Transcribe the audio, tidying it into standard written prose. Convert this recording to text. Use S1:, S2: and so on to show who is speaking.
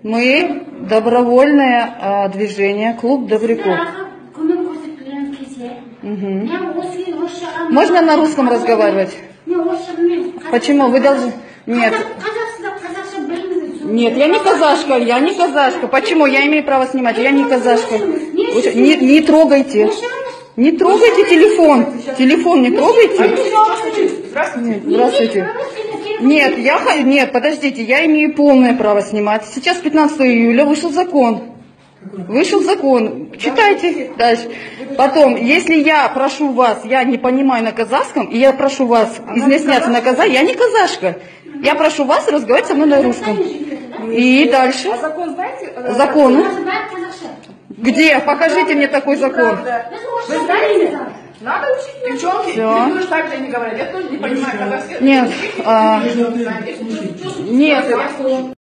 S1: Мы добровольное движение, клуб Добряков. Угу. Можно на русском разговаривать? Почему? Вы должны... Нет. Нет, я не казашка, я не казашка. Почему? Я имею право снимать, я не казашка. Не трогайте. Не трогайте телефон. Телефон не трогайте.
S2: Здравствуйте.
S1: Здравствуйте. Нет, подождите, я имею полное право снимать. Сейчас 15 июля вышел закон. Вышел закон. Читайте дальше. Потом, если я прошу вас, я не понимаю на казахском, и я прошу вас изъясняться на казахском, я не казашка. Я прошу вас разговаривать со мной на русском. И дальше.
S2: А закон знаете?
S1: Закон. Где? Покажите мне такой закон.
S2: Вы знаете? Надо учить девчонки. Или тоже так же не говорят. Я тоже не понимаю казахский.
S1: Нет. Нет.